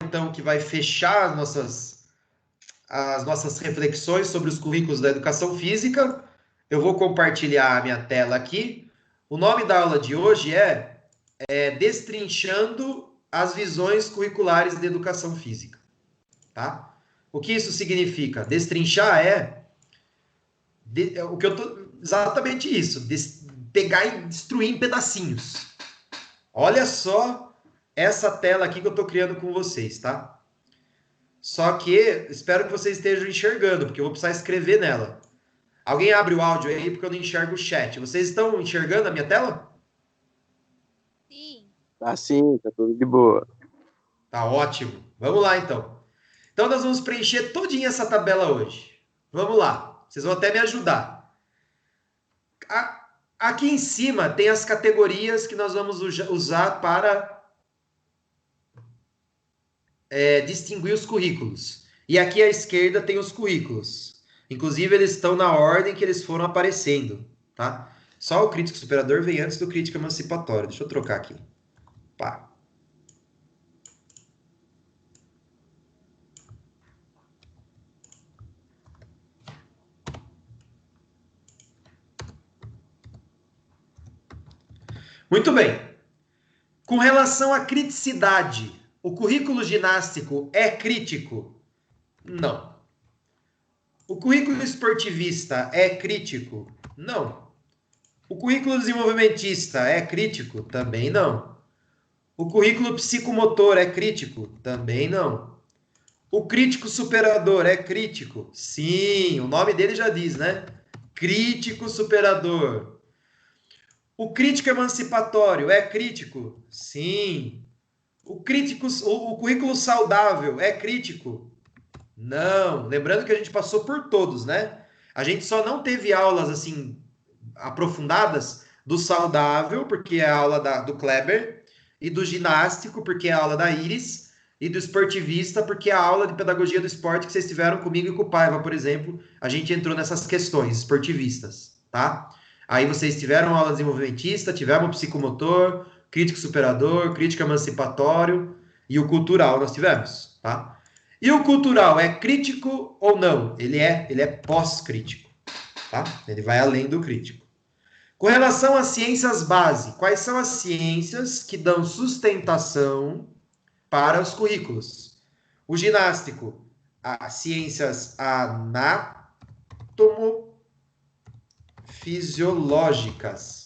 então, que vai fechar as nossas reflexões sobre os currículos da educação física. Eu vou compartilhar a minha tela aqui. O nome da aula de hoje é Destrinchando as visões curriculares de educação física. Tá? O que isso significa? Destrinchar o que eu tô, exatamente isso, pegar e destruir em pedacinhos. Olha só essa tela aqui que eu estou criando com vocês, tá? Só que espero que vocês estejam enxergando, porque eu vou precisar escrever nela. Alguém abre o áudio aí, porque eu não enxergo o chat. Vocês estão enxergando a minha tela? Sim. Tá sim, tá tudo de boa. Tá ótimo. Vamos lá, então. Então, nós vamos preencher todinha essa tabela hoje. Vamos lá. Vocês vão até me ajudar. Aqui em cima tem as categorias que nós vamos usar para distinguir os currículos. E aqui à esquerda tem os currículos. Inclusive, eles estão na ordem que eles foram aparecendo, tá? Só o crítico superador vem antes do crítico emancipatório. Deixa eu trocar aqui. Pá. Muito bem. Com relação à criticidade, o currículo ginástico é crítico? Não. O currículo esportivista é crítico? Não. O currículo desenvolvimentista é crítico? Também não. O currículo psicomotor é crítico? Também não. O crítico superador é crítico? Sim, o nome dele já diz, né? Crítico superador. O crítico emancipatório é crítico? Sim. O currículo saudável é crítico? Não. Lembrando que a gente passou por todos, né? A gente só não teve aulas assim aprofundadas do saudável, porque é a aula do Kleber, e do ginástico, porque é a aula da Iris, e do esportivista, porque é a aula de pedagogia do esporte que vocês tiveram comigo e com o Paiva, por exemplo. A gente entrou nessas questões esportivistas, tá? Aí vocês tiveram aula desenvolvimentista, tiveram psicomotor, crítico superador, crítico emancipatório e o cultural nós tivemos, tá? E o cultural é crítico ou não? Ele é pós-crítico, tá? Ele vai além do crítico. Com relação às ciências base, quais são as ciências que dão sustentação para os currículos? O ginástico, as ciências anatomo-fisiológicas.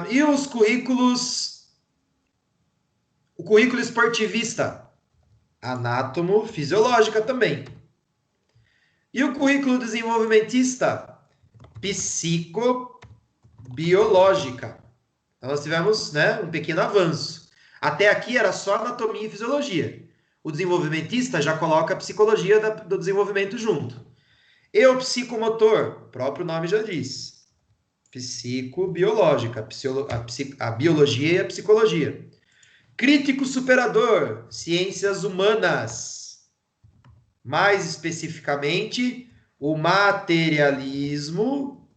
E os currículos... O currículo esportivista, anatomo-fisiológica também. E o currículo desenvolvimentista, psicobiológica. Então, nós tivemos, né, um pequeno avanço. Até aqui era só anatomia e fisiologia. O desenvolvimentista já coloca a psicologia do desenvolvimento junto. E o psicomotor, o próprio nome já diz. Psicobiológica, a biologia e a psicologia. Crítico superador, ciências humanas. Mais especificamente, o materialismo,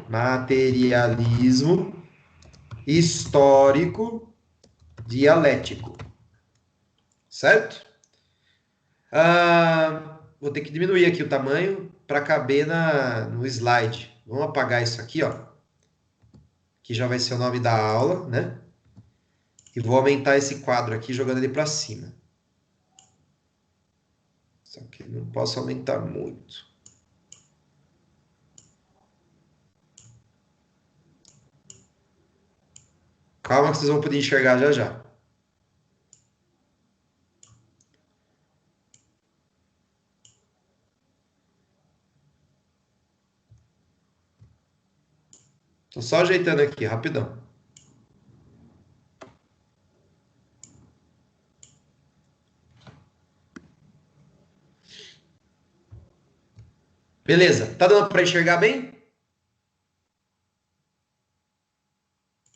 materialismo histórico dialético. Certo? Vou ter que diminuir aqui o tamanho para caber no slide. Vamos apagar isso aqui, ó. Que já vai ser o nome da aula, né? E vou aumentar esse quadro aqui, jogando ele para cima. Só que não posso aumentar muito. Calma que vocês vão poder enxergar já já. Tô só ajeitando aqui, rapidão. Beleza, tá dando para enxergar bem?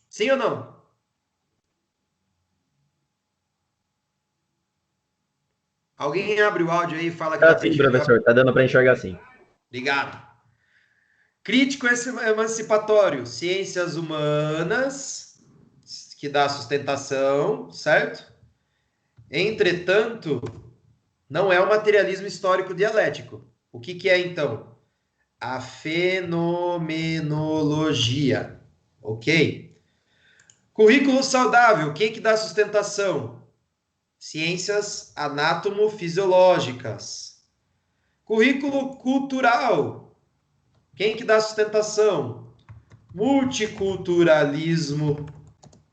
Sim ou não? Alguém abre o áudio aí e fala que dá Tá para sim, enxergar? professor, tá dando para enxergar sim. Obrigado. Crítico emancipatório, ciências humanas, que dá sustentação, certo? Entretanto, não é o materialismo histórico dialético. O que que é, então? A fenomenologia, ok? Currículo saudável, quem que dá sustentação? Ciências anátomo-fisiológicas. Currículo cultural, quem que dá sustentação? Multiculturalismo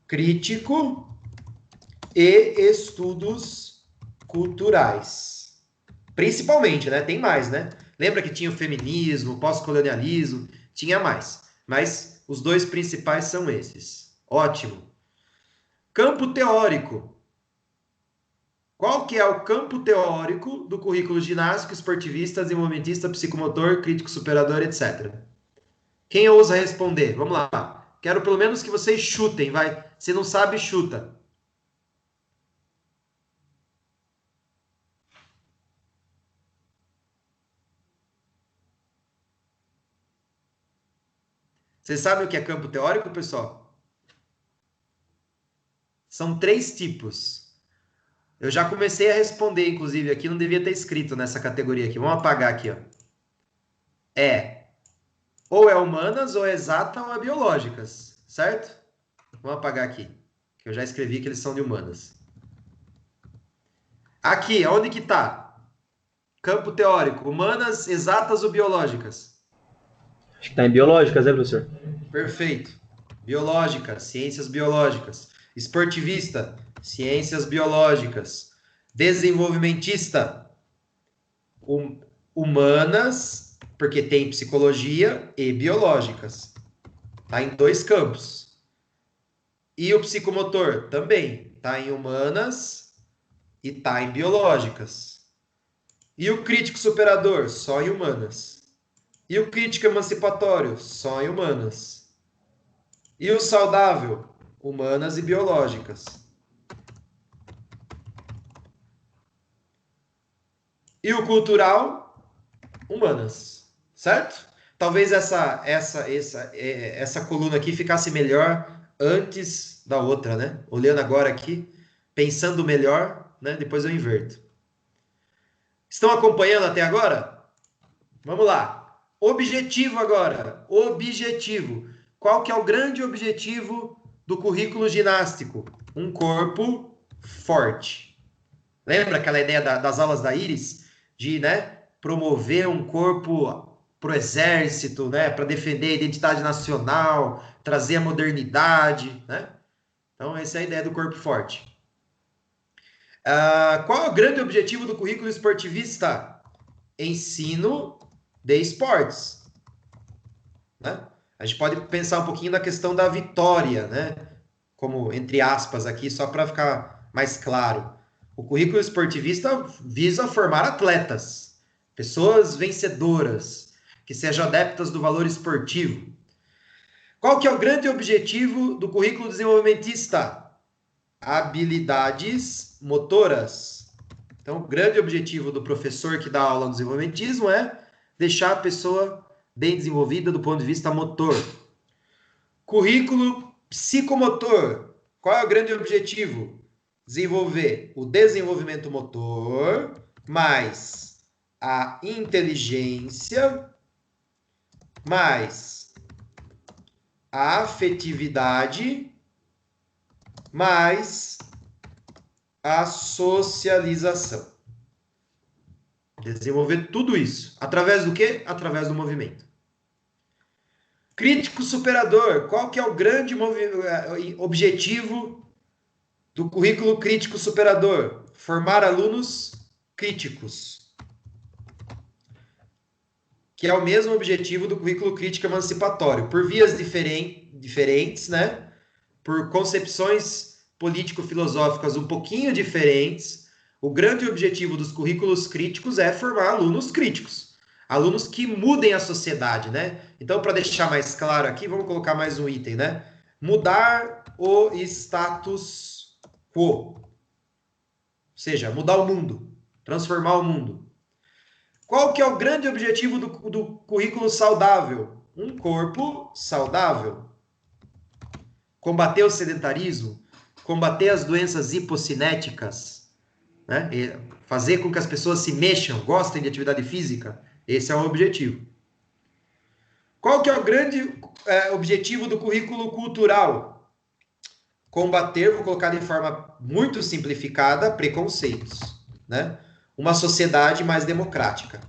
crítico e estudos culturais. Principalmente, né? Tem mais, né? Lembra que tinha o feminismo, pós-colonialismo, tinha mais. Mas os dois principais são esses. Ótimo. Campo teórico. Qual que é o campo teórico do currículo ginástico, esportivista, desenvolvimentista, psicomotor, crítico superador, etc.? Quem ousa responder? Vamos lá. Quero pelo menos que vocês chutem, vai. Se não sabe, chuta. Vocês sabem o que é campo teórico, pessoal? São 3 tipos. Eu já comecei a responder, inclusive, aqui não devia ter escrito nessa categoria aqui. Vamos apagar aqui, ó. Ou é humanas, ou é exata, ou é biológicas, certo? Vamos apagar aqui, que eu já escrevi que eles são de humanas. Aqui, onde que tá? Campo teórico, humanas, exatas ou biológicas? Acho que tá em biológicas, né, professor? Perfeito. Biológica, ciências biológicas. Esportivista, ciências biológicas. Desenvolvimentista, humanas, porque tem psicologia e biológicas. Tá em 2 campos. E o psicomotor também tá em humanas e tá em biológicas. E o crítico superador, só em humanas. E o crítico emancipatório, só em humanas. E o saudável, humanas e biológicas. E o cultural, humanas, certo? Talvez essa coluna aqui ficasse melhor antes da outra, né? Olhando agora aqui, pensando melhor, né? Depois eu inverto. Estão acompanhando até agora? Vamos lá. Objetivo agora. Objetivo. Qual que é o grande objetivo do currículo ginástico? Um corpo forte. Lembra aquela ideia das aulas da Iris? De, né, promover um corpo para o exército, né, para defender a identidade nacional, trazer a modernidade, né? Então, essa é a ideia do corpo forte. Qual é o grande objetivo do currículo esportivista? Ensino de esportes, né? A gente pode pensar um pouquinho na questão da vitória, né? Como, entre aspas, aqui, só para ficar mais claro. O currículo esportivista visa formar atletas, pessoas vencedoras, que sejam adeptas do valor esportivo. Qual que é o grande objetivo do currículo desenvolvimentista? Habilidades motoras. Então, o grande objetivo do professor que dá aula no desenvolvimentismo é deixar a pessoa bem desenvolvida do ponto de vista motor. Currículo psicomotor. Qual é o grande objetivo? Desenvolver o desenvolvimento motor, mais a inteligência, mais a afetividade, mais a socialização. Desenvolver tudo isso. Através do quê? Através do movimento. Crítico superador. Qual que é o grande objetivo do currículo crítico superador? Formar alunos críticos. Que é o mesmo objetivo do currículo crítico emancipatório. Por vias diferentes, né? Por concepções político-filosóficas um pouquinho diferentes, o grande objetivo dos currículos críticos é formar alunos críticos. Alunos que mudem a sociedade, né? Então, para deixar mais claro aqui, vamos colocar mais um item, né? Mudar o status quo. Ou seja, mudar o mundo, transformar o mundo. Qual que é o grande objetivo do currículo saudável? um corpo saudável. Combater o sedentarismo, combater as doenças hipocinéticas, né? E fazer com que as pessoas se mexam, gostem de atividade física. Esse é o objetivo. Qual que é o grande objetivo do currículo cultural? Combater, vou colocar de forma muito simplificada, preconceitos, né? Uma sociedade mais democrática.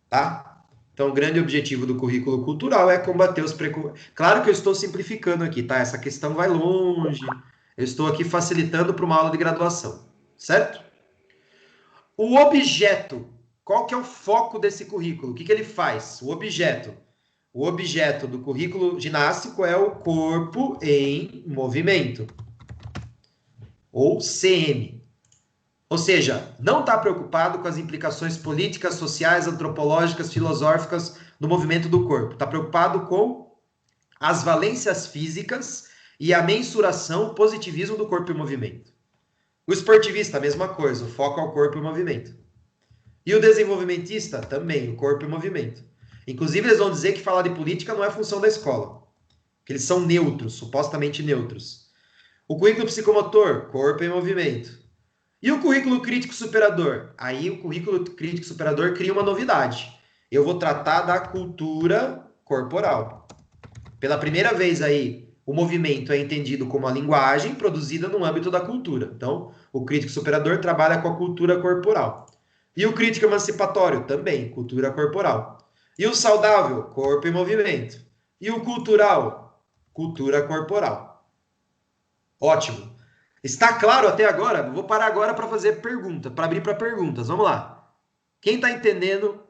Tá? Então, o grande objetivo do currículo cultural é combater os preconceitos. Claro que eu estou simplificando aqui, tá? Essa questão vai longe. Eu estou aqui facilitando para uma aula de graduação, certo? O objeto. Qual que é o foco desse currículo? O que ele faz? O objeto. O objeto do currículo ginástico é o corpo em movimento. Ou CM. Ou seja, não está preocupado com as implicações políticas, sociais, antropológicas, filosóficas do movimento do corpo. Está preocupado com as valências físicas e a mensuração, o positivismo do corpo em movimento. O esportivista, a mesma coisa, o foco é o corpo em movimento. E o desenvolvimentista, também, o corpo em movimento. Inclusive, eles vão dizer que falar de política não é função da escola, que eles são neutros, supostamente neutros. O currículo psicomotor, corpo em movimento. E o currículo crítico superador? Aí o currículo crítico superador cria uma novidade. Eu vou tratar da cultura corporal. Pela primeira vez aí, o movimento é entendido como a linguagem produzida no âmbito da cultura. Então, o crítico superador trabalha com a cultura corporal. E o crítico emancipatório? Também, cultura corporal. E o saudável? Corpo em movimento. E o cultural? Cultura corporal. Ótimo. Está claro até agora? Vou parar agora para fazer pergunta, para abrir para perguntas. Vamos lá. Quem está entendendo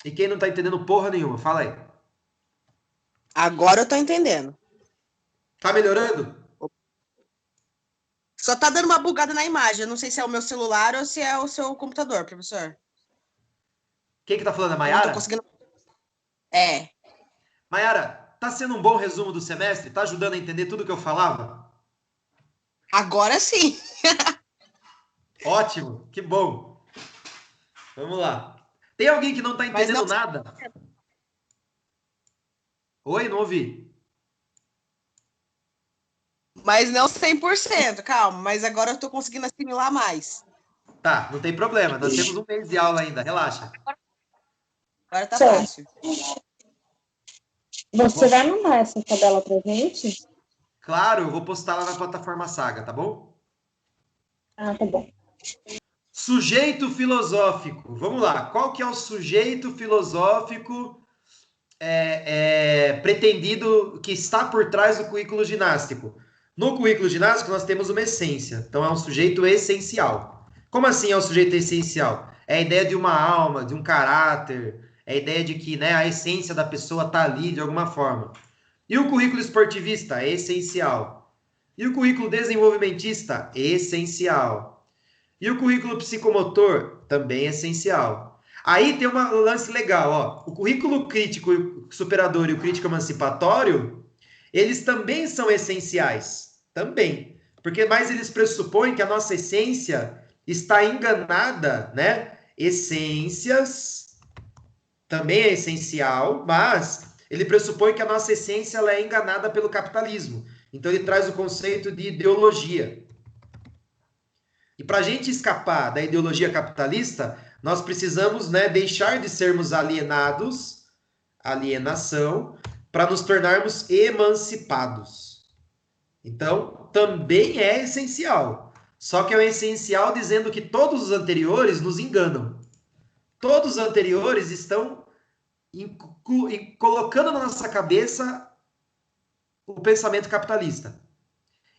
e quem não está entendendo porra nenhuma? Fala aí. Agora eu tô entendendo. Tá melhorando? Só tá dando uma bugada na imagem. Eu não sei se é o meu celular ou se é o seu computador, professor. Quem que tá falando? A Eu não Maiara? tô conseguindo. É. Maiara, tá sendo um bom resumo do semestre? Tá ajudando a entender tudo que eu falava? Agora sim. Ótimo, que bom. Vamos lá. Tem alguém que não tá Mas entendendo não- nada? Oi, não ouvi. Mas não 100%, calma. Mas agora eu tô conseguindo assimilar mais. Tá, não tem problema. Nós temos um mês de aula ainda, relaxa. Agora tá Só. fácil. Você vai mandar essa tabela pra gente? Claro, eu vou postar lá na plataforma Saga, tá bom? Ah, tá bom. Sujeito filosófico. Vamos lá. Qual que é o sujeito filosófico pretendido que está por trás do currículo ginástico? No currículo ginástico, nós temos uma essência. Então, é um sujeito essencial. Como assim é um sujeito essencial? É a ideia de uma alma, de um caráter, é a ideia de que, né, a essência da pessoa está ali de alguma forma. E o currículo esportivista? Essencial. E o currículo desenvolvimentista? Essencial. E o currículo psicomotor? Também essencial. Aí tem um lance legal, ó. O currículo crítico superador e o crítico emancipatório, eles também são essenciais. Também. Porque mais eles pressupõem que a nossa essência está enganada, né? Essências também é essencial, mas ele pressupõe que a nossa essência ela é enganada pelo capitalismo. Então ele traz o conceito de ideologia. E para a gente escapar da ideologia capitalista, nós precisamos, né, deixar de sermos alienados, alienação, para nos tornarmos emancipados. Então, também é essencial. Só que é essencial dizendo que todos os anteriores nos enganam. Todos os anteriores estão colocando na nossa cabeça o pensamento capitalista.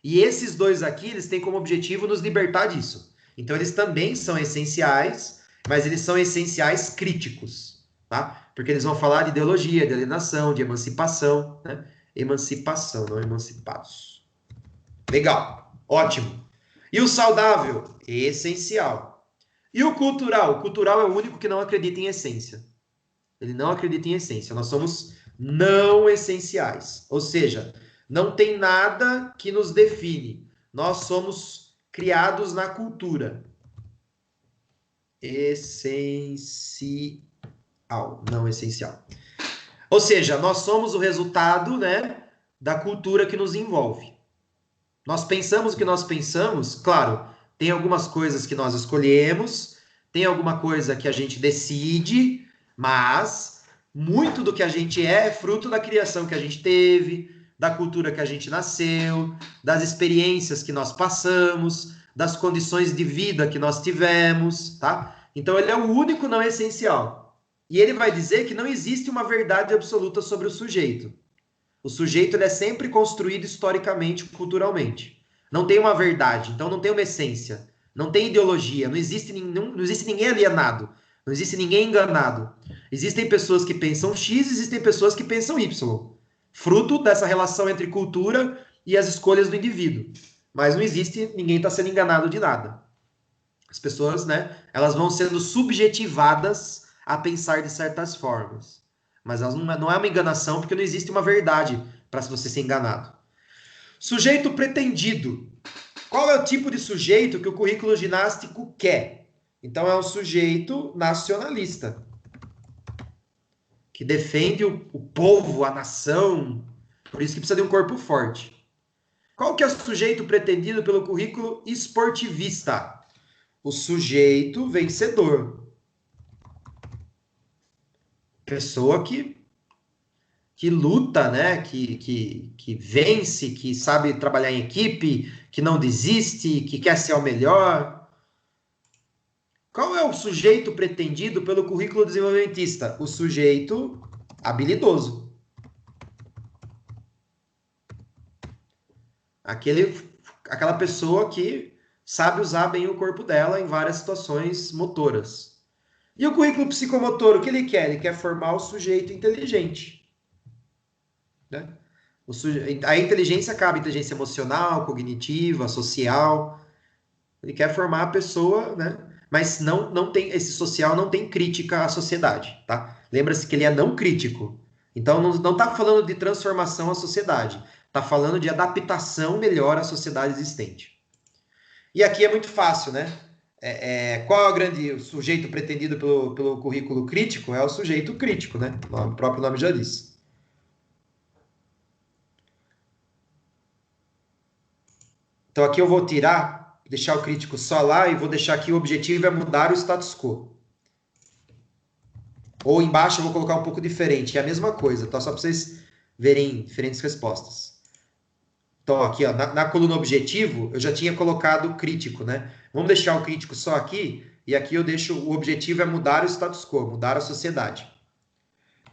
E esses dois aqui, eles têm como objetivo nos libertar disso. Então, eles também são essenciais, mas eles são essenciais críticos, tá? Porque eles vão falar de ideologia, de alienação, de emancipação, né? Emancipação, não emancipados. Legal, ótimo. E o saudável? Essencial. E o cultural? O cultural é o único que não acredita em essência. Ele não acredita em essência. Nós somos não essenciais. Ou seja, não tem nada que nos define. Nós somos criados na cultura. Essenciais. não essencial. Ou seja, nós somos o resultado, né, da cultura que nos envolve. Nós pensamos o que nós pensamos, claro, tem algumas coisas que nós escolhemos, tem alguma coisa que a gente decide, mas muito do que a gente é fruto da criação que a gente teve, da cultura que a gente nasceu, das experiências que nós passamos, das condições de vida que nós tivemos, tá? Então ele é o único não essencial. E ele vai dizer que não existe uma verdade absoluta sobre o sujeito. O sujeito ele é sempre construído historicamente, culturalmente. Não tem uma verdade, então não tem uma essência, não tem ideologia, não existe ninguém alienado, não existe ninguém enganado. Existem pessoas que pensam X, existem pessoas que pensam Y, fruto dessa relação entre cultura e as escolhas do indivíduo. Mas não existe, ninguém está sendo enganado de nada. As pessoas, né, elas vão sendo subjetivadas a pensar de certas formas. Mas elas não é uma enganação, porque não existe uma verdade para você ser enganado. Sujeito pretendido. Qual é o tipo de sujeito que o currículo ginástico quer? Então, é um sujeito nacionalista, que defende o povo, a nação, por isso que precisa de um corpo forte. Qual que é o sujeito pretendido pelo currículo esportivista? O sujeito vencedor. Pessoa que luta, né? Que vence, que sabe trabalhar em equipe, que não desiste, que quer ser o melhor. Qual é o sujeito pretendido pelo currículo desenvolvimentista? O sujeito habilidoso. Aquela pessoa que sabe usar bem o corpo dela em várias situações motoras. E o currículo psicomotor, o que ele quer? Ele quer formar o sujeito inteligente. Né? A inteligência cabe inteligência emocional, cognitiva, social. Ele quer formar a pessoa, né? Mas não tem, esse social não tem crítica à sociedade, tá? Lembra-se que ele é não crítico. Então, não está falando de transformação à sociedade. Está falando de adaptação melhor à sociedade existente. E aqui é muito fácil, né? Qual é o sujeito pretendido pelo currículo crítico? É o sujeito crítico, né? O próprio nome já diz. Então, aqui eu vou deixar o crítico só lá e vou deixar aqui o objetivo é mudar o status quo. Ou embaixo eu vou colocar um pouco diferente, é a mesma coisa, tá? Só para vocês verem diferentes respostas. Então, aqui, ó, na coluna objetivo, eu já tinha colocado crítico, né? Vamos deixar o crítico só aqui, e aqui eu deixo o objetivo é mudar o status quo, mudar a sociedade.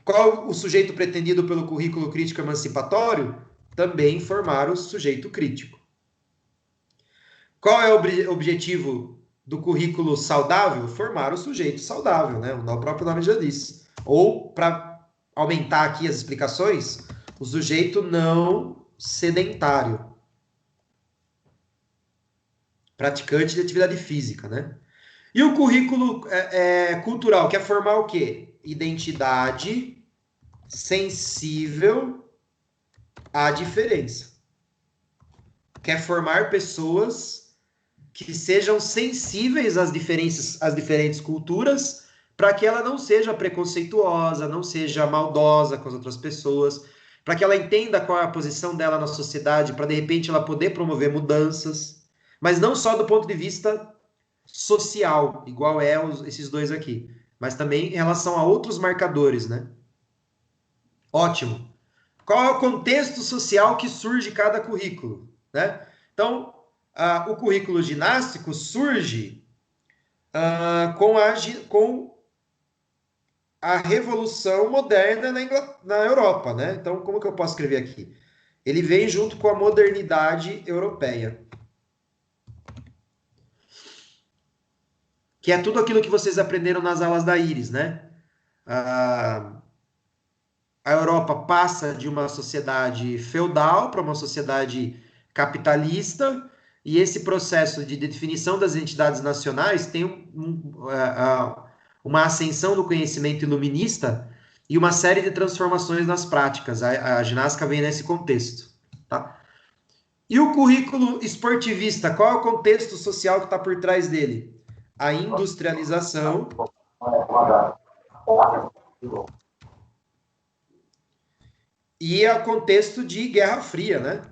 Qual o sujeito pretendido pelo currículo crítico emancipatório? Também formar o sujeito crítico. Qual é o objetivo do currículo saudável? Formar o sujeito saudável, né? O próprio nome já disse. Ou, para aumentar aqui as explicações, o sujeito não sedentário. Praticante de atividade física, né? E o currículo cultural quer formar o quê? Identidade sensível à diferença. Quer formar pessoas que sejam sensíveis às diferentes culturas, para que ela não seja preconceituosa, não seja maldosa com as outras pessoas, para que ela entenda qual é a posição dela na sociedade, para de repente ela poder promover mudanças, mas não só do ponto de vista social, igual esses dois aqui, mas também em relação a outros marcadores, né? Ótimo. Qual é o contexto social que surge cada currículo, né? Então, o currículo ginástico surge com a Revolução Moderna na Europa, né? Então, como que eu posso escrever aqui? Ele vem junto com a modernidade europeia. Que é tudo aquilo que vocês aprenderam nas aulas da Iris, né? A Europa passa de uma sociedade feudal para uma sociedade capitalista, e esse processo de definição das entidades nacionais tem uma ascensão do conhecimento iluminista e uma série de transformações nas práticas. A ginástica vem nesse contexto, tá? E o currículo esportivista, qual é o contexto social que está por trás dele? A industrialização E é o contexto de Guerra Fria, né?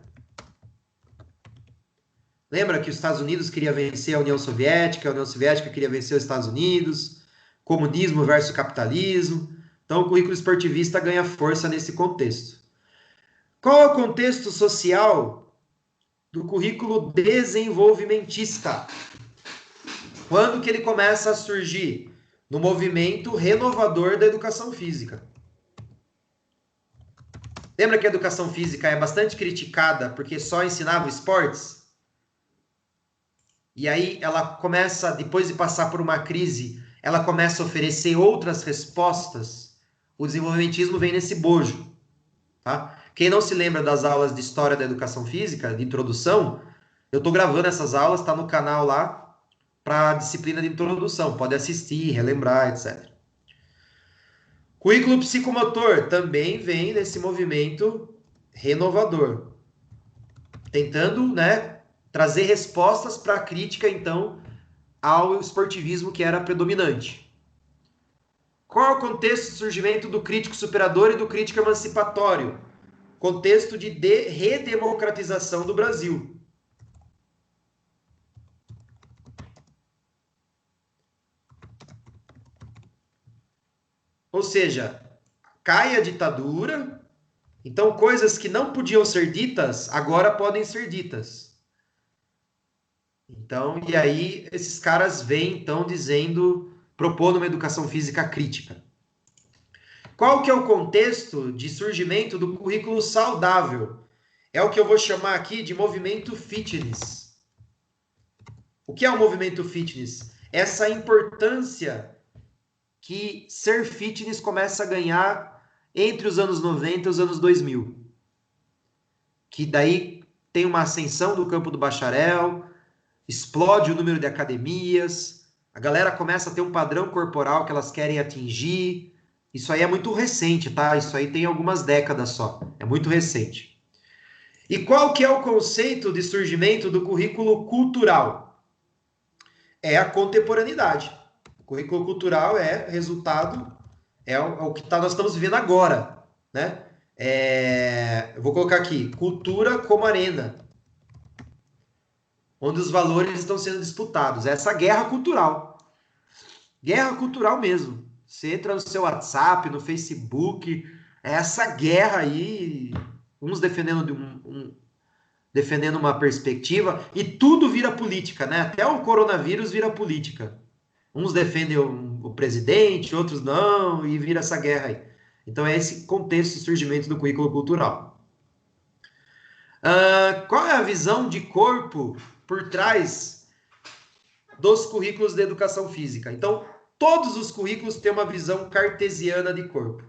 Lembra que os Estados Unidos queria vencer a União Soviética queria vencer os Estados Unidos, comunismo versus capitalismo. Então, o currículo esportivista ganha força nesse contexto. Qual é o contexto social do currículo desenvolvimentista? Quando que ele começa a surgir? No movimento renovador da educação física. Lembra que a educação física é bastante criticada porque só ensinava esportes? E aí ela começa, depois de passar por uma crise, ela começa a oferecer outras respostas. O desenvolvimentismo vem nesse bojo, tá? Quem não se lembra das aulas de História da Educação Física, de introdução, eu estou gravando essas aulas, está no canal lá, para a disciplina de introdução. Pode assistir, relembrar, etc. Currículo psicomotor também vem nesse movimento renovador, tentando, né, trazer respostas para a crítica, então, ao esportivismo que era predominante. Qual é o contexto de surgimento do crítico superador e do crítico emancipatório? Contexto de redemocratização do Brasil. Ou seja, cai a ditadura, então coisas que não podiam ser ditas, agora podem ser ditas. Então, e aí esses caras vêm, então, propondo uma educação física crítica. Qual que é o contexto de surgimento do currículo saudável? É o que eu vou chamar aqui de movimento fitness. O que é o movimento fitness? Essa importância que ser fitness começa a ganhar entre os anos 90 e os anos 2000. Que daí tem uma ascensão do campo do bacharel, explode o número de academias, a galera começa a ter um padrão corporal que elas querem atingir. Isso aí é muito recente, tá? Isso aí tem algumas décadas só. É muito recente. E qual que é o conceito de surgimento do currículo cultural? É a contemporaneidade. O currículo cultural é resultado, é o que nós estamos vivendo agora, né? Eu vou colocar aqui, cultura como arena, onde os valores estão sendo disputados. Essa guerra cultural mesmo. Você entra no seu WhatsApp, no Facebook, essa guerra aí, uns defendendo uma perspectiva, e tudo vira política, né? Até o coronavírus vira política. Uns defendem o presidente, outros não, e vira essa guerra aí. Então, é esse contexto de surgimento do currículo cultural. Qual é a visão de corpo por trás dos currículos de educação física? Então, todos os currículos têm uma visão cartesiana de corpo.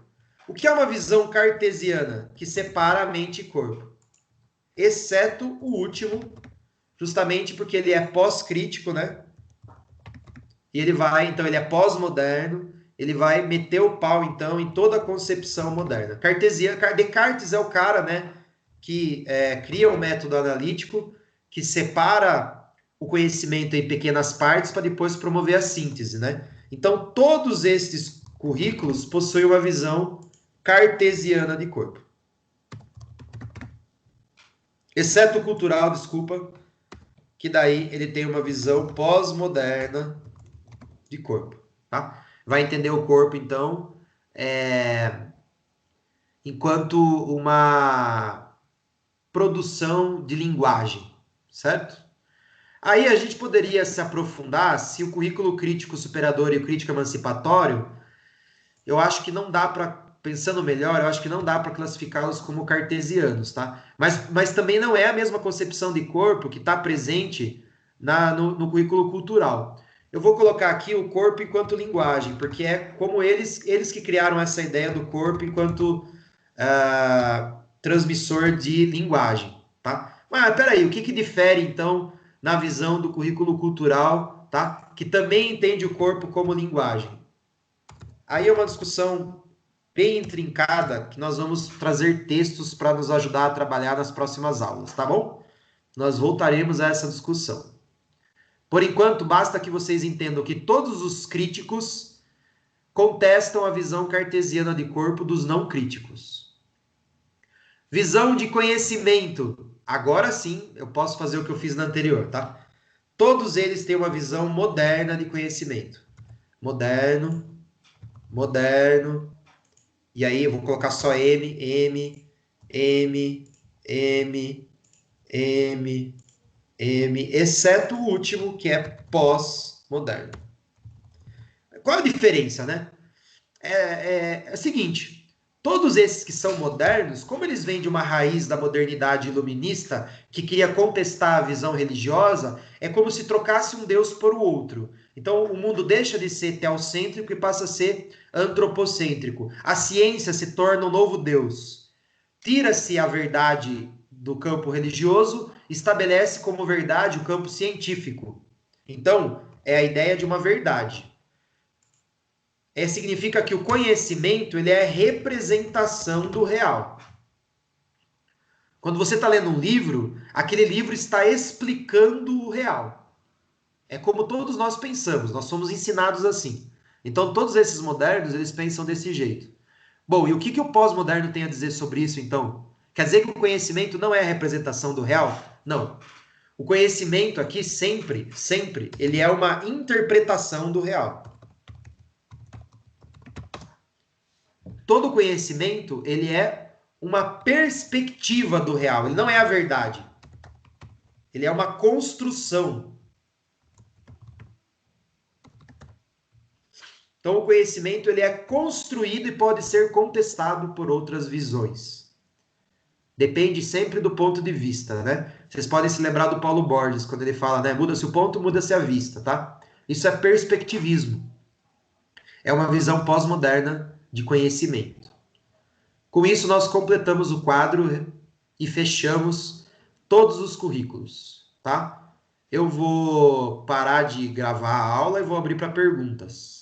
O que é uma visão cartesiana? Que separa a mente e corpo. Exceto o último, justamente porque ele é pós-crítico, né? E ele é pós-moderno, ele vai meter o pau, então, em toda a concepção moderna. Descartes é o cara, né, que cria um método analítico que separa o conhecimento em pequenas partes para depois promover a síntese, né? Então, todos esses currículos possuem uma visão cartesiana de corpo. Exceto o cultural, desculpa, que daí ele tem uma visão pós-moderna de corpo, tá? Vai entender o corpo, então, enquanto uma produção de linguagem, certo? Aí a gente poderia se aprofundar se o currículo crítico superador e o crítico emancipatório, eu acho que não dá para, pensando melhor, eu acho que não dá para classificá-los como cartesianos, tá? Mas também não é a mesma concepção de corpo que está presente no currículo cultural. Eu vou colocar aqui o corpo enquanto linguagem, porque é como eles que criaram essa ideia do corpo enquanto transmissor de linguagem, tá? Mas peraí, o que difere, então, na visão do currículo cultural, tá? Que também entende o corpo como linguagem? Aí é uma discussão bem intrincada, que nós vamos trazer textos para nos ajudar a trabalhar nas próximas aulas, tá bom? Nós voltaremos a essa discussão. Por enquanto, basta que vocês entendam que todos os críticos contestam a visão cartesiana de corpo dos não críticos. Visão de conhecimento. Agora sim, eu posso fazer o que eu fiz na anterior, tá? Todos eles têm uma visão moderna de conhecimento. Moderno, moderno. E aí eu vou colocar só M, exceto o último, que é pós-moderno. Qual a diferença, né? É o seguinte, todos esses que são modernos, como eles vêm de uma raiz da modernidade iluminista, que queria contestar a visão religiosa, é como se trocasse um Deus por o outro. Então, o mundo deixa de ser teocêntrico e passa a ser antropocêntrico. A ciência se torna um novo Deus. Tira-se a verdade do campo religioso, estabelece como verdade o campo científico. Então, é a ideia de uma verdade. Significa que o conhecimento ele é a representação do real. Quando você está lendo um livro, aquele livro está explicando o real. É como todos nós pensamos, nós somos ensinados assim. Então, todos esses modernos, eles pensam desse jeito. Bom, e o que o pós-moderno tem a dizer sobre isso, então? Quer dizer que o conhecimento não é a representação do real? Não. O conhecimento aqui, sempre, ele é uma interpretação do real. Todo conhecimento, ele é uma perspectiva do real. Ele não é a verdade. Ele é uma construção. Então, o conhecimento, ele é construído e pode ser contestado por outras visões. Depende sempre do ponto de vista, né? Vocês podem se lembrar do Paulo Borges, quando ele fala, né? Muda-se o ponto, muda-se a vista, tá? Isso é perspectivismo. É uma visão pós-moderna de conhecimento. Com isso, nós completamos o quadro e fechamos todos os currículos, tá? Eu vou parar de gravar a aula e vou abrir para perguntas.